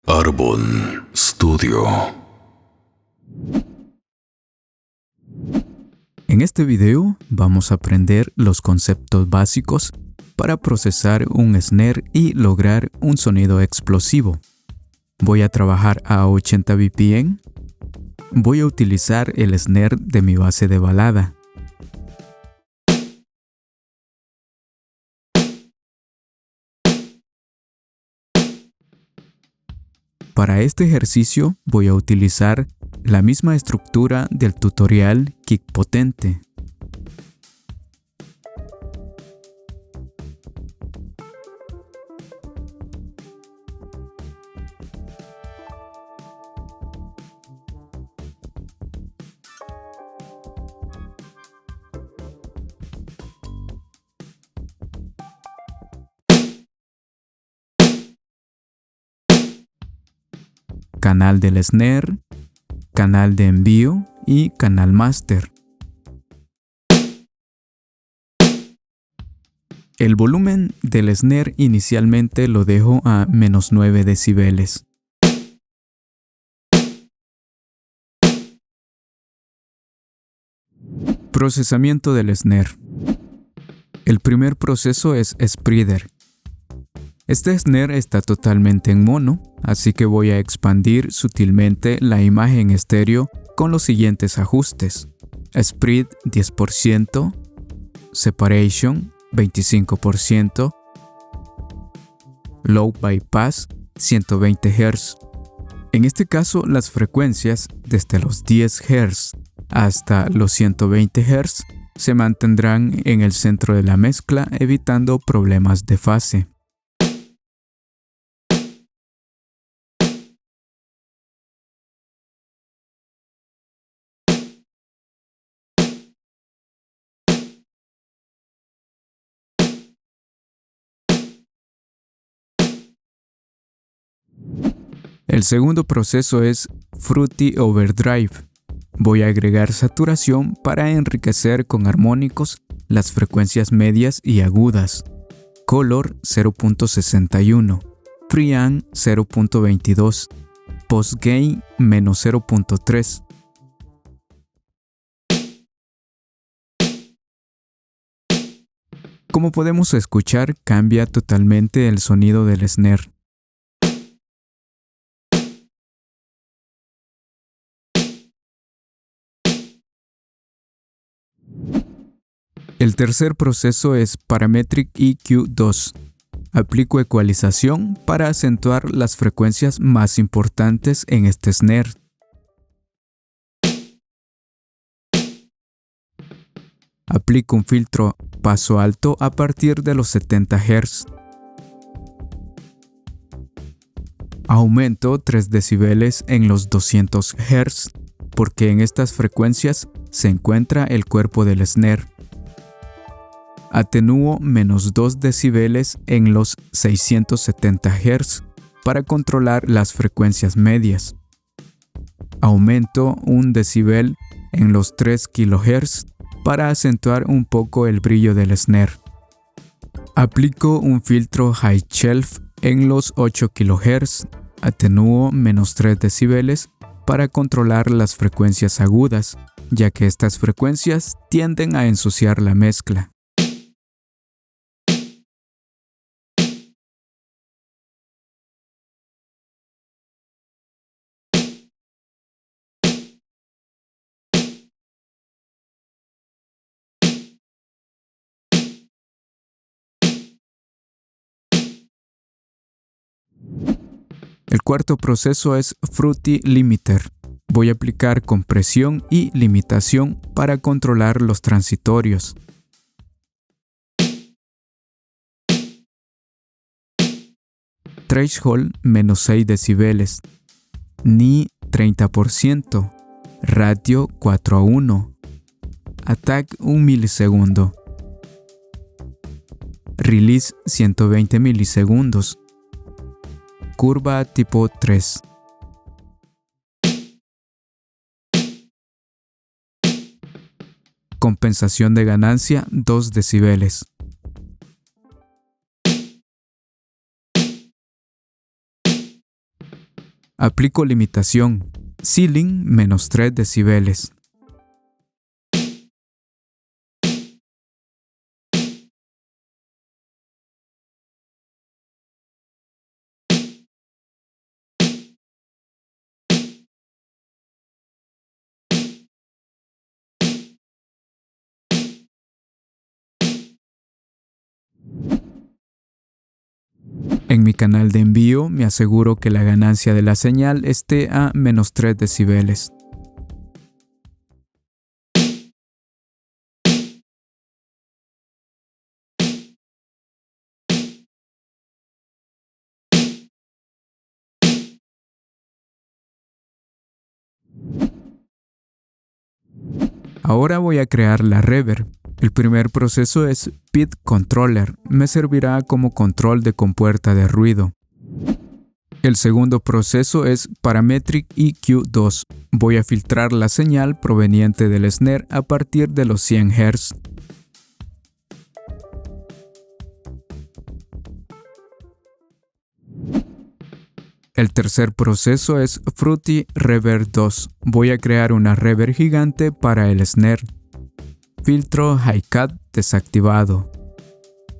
Arbon Studio. En este video vamos a aprender los conceptos básicos para procesar un snare y lograr un sonido explosivo. Voy a trabajar a 80 BPM. Voy a utilizar el snare de mi base de balada. Para este ejercicio voy a utilizar la misma estructura del tutorial Kick Potente. Canal del snare, canal de envío y canal master. El volumen del snare inicialmente lo dejo a -9 decibeles. Procesamiento del snare. El primer proceso es spreader. Este snare está totalmente en mono, así que voy a expandir sutilmente la imagen estéreo con los siguientes ajustes: Spread 10%, Separation 25%, Low Bypass 120 Hz. En este caso, las frecuencias desde los 10 Hz hasta los 120 Hz se mantendrán en el centro de la mezcla, evitando problemas de fase. El segundo proceso es Fruity Overdrive. Voy a agregar saturación para enriquecer con armónicos las frecuencias medias y agudas. Color 0.61, Preamp 0.22, Postgain -0.3. Como podemos escuchar, cambia totalmente el sonido del snare. El tercer proceso es Parametric EQ 2. Aplico ecualización para acentuar las frecuencias más importantes en este snare. Aplico un filtro paso alto a partir de los 70 Hz. Aumento 3 decibeles en los 200 Hz, porque en estas frecuencias se encuentra el cuerpo del snare. Atenúo -2 decibeles en los 670 Hz para controlar las frecuencias medias. Aumento 1 decibel en los 3 kHz para acentuar un poco el brillo del snare. Aplico un filtro high shelf en los 8 kHz. Atenúo -3 decibeles para controlar las frecuencias agudas, ya que estas frecuencias tienden a ensuciar la mezcla. El cuarto proceso es Fruity Limiter. Voy a aplicar compresión y limitación para controlar los transitorios. Threshold -6 decibeles. Ni 30%. Ratio 4:1. Attack 1 milisegundo. Release 120 milisegundos. Curva tipo 3. Compensación de ganancia 2 decibeles. Aplico limitación. Ceiling menos 3 decibeles. En mi canal de envío me aseguro que la ganancia de la señal esté a menos 3 decibeles. Ahora voy a crear la reverb. El primer proceso es Pit Controller. Me servirá como control de compuerta de ruido. El segundo proceso es Parametric EQ2. Voy a filtrar la señal proveniente del snare a partir de los 100 Hz. El tercer proceso es Fruity Reverb 2. Voy a crear una reverb gigante para el snare. Filtro Hi-Cut desactivado.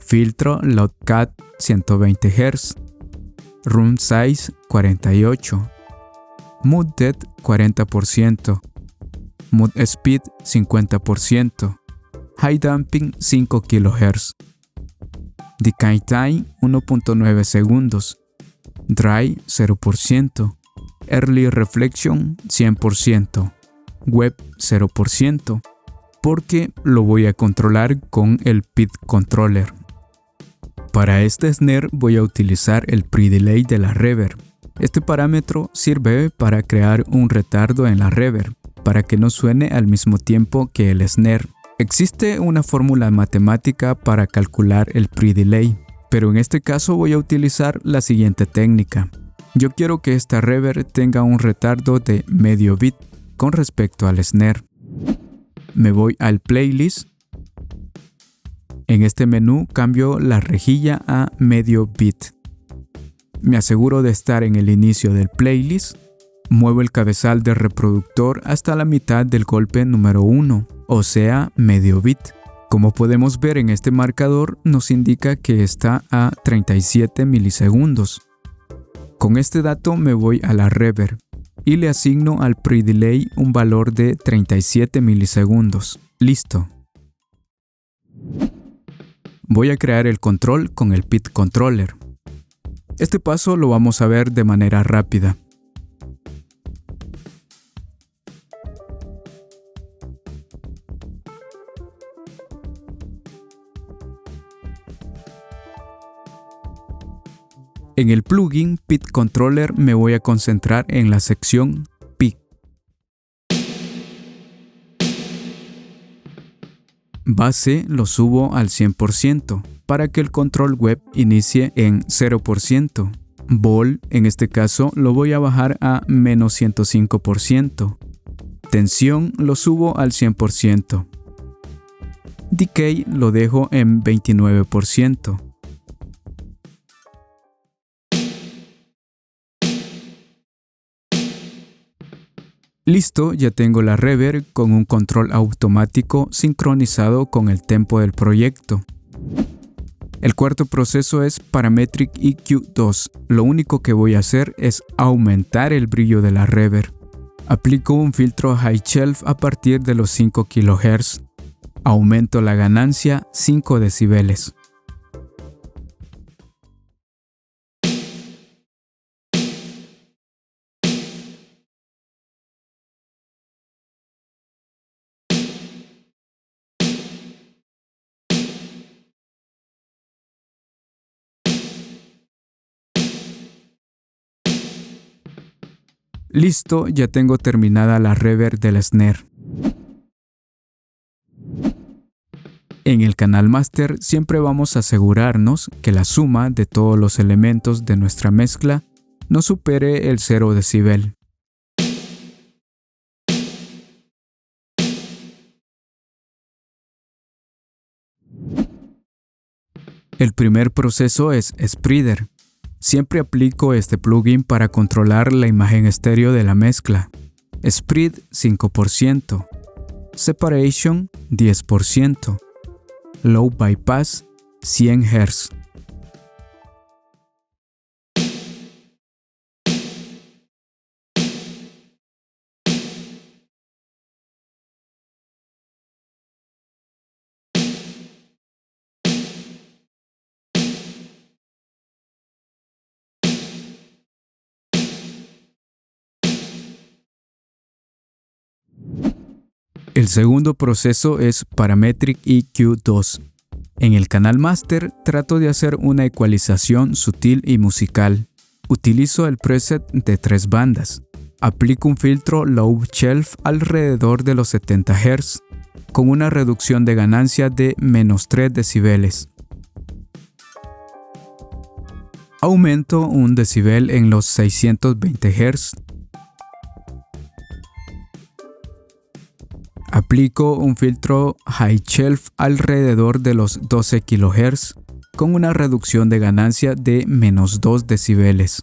Filtro Loud Cut 120 Hz. Room Size 48. Mood Depth 40%. Mood Speed 50%. High Damping 5 kHz. Decay Time 1.9 segundos. Dry 0%. Early Reflection 100%. Web 0%. Porque lo voy a controlar con el Pit Controller. Para este snare voy a utilizar el pre-delay de la reverb. Este parámetro sirve para crear un retardo en la reverb, para que no suene al mismo tiempo que el snare. Existe una fórmula matemática para calcular el pre-delay, pero en este caso voy a utilizar la siguiente técnica. Yo quiero que esta reverb tenga un retardo de medio bit con respecto al snare. Me voy al playlist. En este menú cambio la rejilla a medio bit. Me aseguro de estar en el inicio del playlist. Muevo el cabezal del reproductor hasta la mitad del golpe número 1, o sea, medio bit. Como podemos ver en este marcador, nos indica que está a 37 milisegundos. Con este dato me voy a la reverb y le asigno al pre-delay un valor de 37 milisegundos. Listo. Voy a crear el control con el Pit Controller. Este paso lo vamos a ver de manera rápida. En el plugin Pit Controller me voy a concentrar en la sección Peak. Base lo subo al 100% para que el control web inicie en 0%. Vol, en este caso, lo voy a bajar a menos 105%. Tensión lo subo al 100%. Decay lo dejo en 29%. Listo, ya tengo la reverb con un control automático sincronizado con el tempo del proyecto. El cuarto proceso es Parametric EQ2. Lo único que voy a hacer es aumentar el brillo de la reverb. Aplico un filtro High Shelf a partir de los 5 kHz. Aumento la ganancia 5 decibeles. Listo, ya tengo terminada la reverb del snare. En el canal master siempre vamos a asegurarnos que la suma de todos los elementos de nuestra mezcla no supere el 0 decibel. El primer proceso es Spreader. Siempre aplico este plugin para controlar la imagen estéreo de la mezcla. Spread 5%, Separation 10%, Low Bypass 100 Hz. El segundo proceso es Parametric EQ 2. En el canal Master trato de hacer una ecualización sutil y musical. Utilizo el preset de 3 bandas. Aplico un filtro Low Shelf alrededor de los 70 Hz, con una reducción de ganancia de -3 decibeles. Aumento 1 decibel en los 620 Hz. Aplico un filtro High Shelf alrededor de los 12 kHz con una reducción de ganancia de -2 decibeles.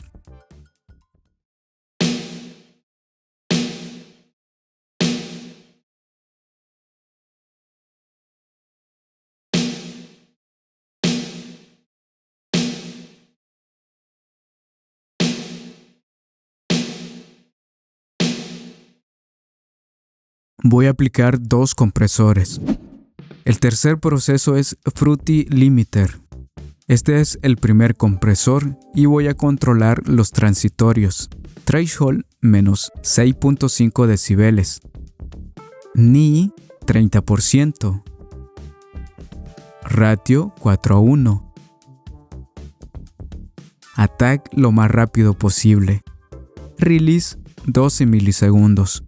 Voy a aplicar 2 compresores. El tercer proceso es Fruity Limiter. Este es el primer compresor y voy a controlar los transitorios. Threshold -6.5 decibeles. Ni 30%. Ratio 4:1. Attack lo más rápido posible. Release 12 milisegundos.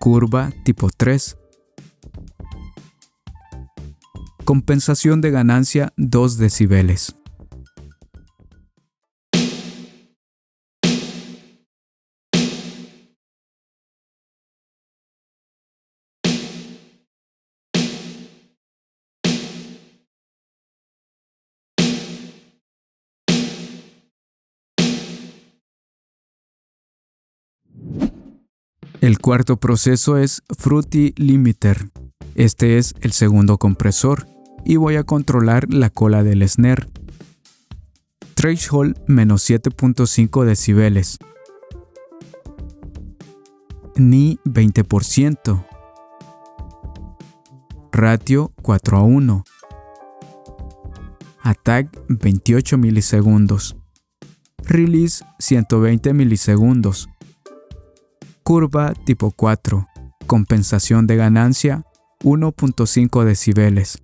Curva tipo 3. Compensación de ganancia 2 decibeles. El cuarto proceso es Fruity Limiter. Este es el segundo compresor y voy a controlar la cola del snare. Threshold -7.5 decibeles. Ni 20%. Ratio 4:1. Attack 28 milisegundos. Release 120 milisegundos. Curva tipo 4. Compensación de ganancia 1.5 decibeles.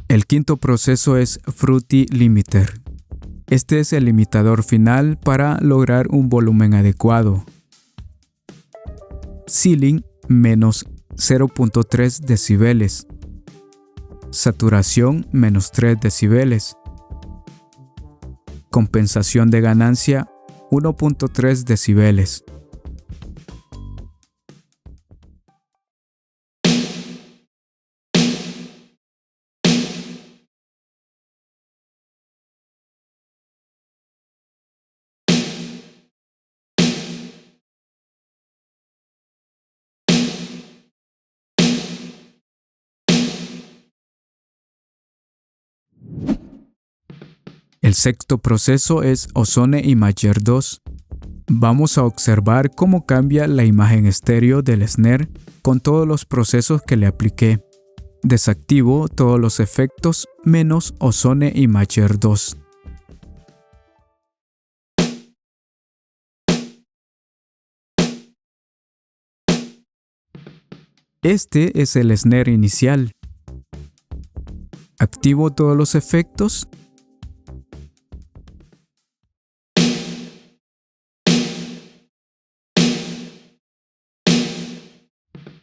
El quinto proceso es Fruity Limiter. Este es el limitador final para lograr un volumen adecuado. Ceiling -0.3 decibeles. Saturación -3 decibeles. Compensación de ganancia 1.3 decibeles. El sexto proceso es Ozone Imager 2. Vamos a observar cómo cambia la imagen estéreo del snare con todos los procesos que le apliqué. Desactivo todos los efectos menos Ozone Imager 2. Este es el snare inicial. Activo todos los efectos.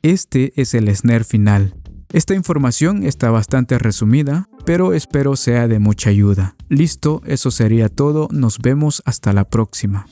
Este es el snare final. Esta información está bastante resumida, pero espero sea de mucha ayuda. Listo, eso sería todo. Nos vemos hasta la próxima.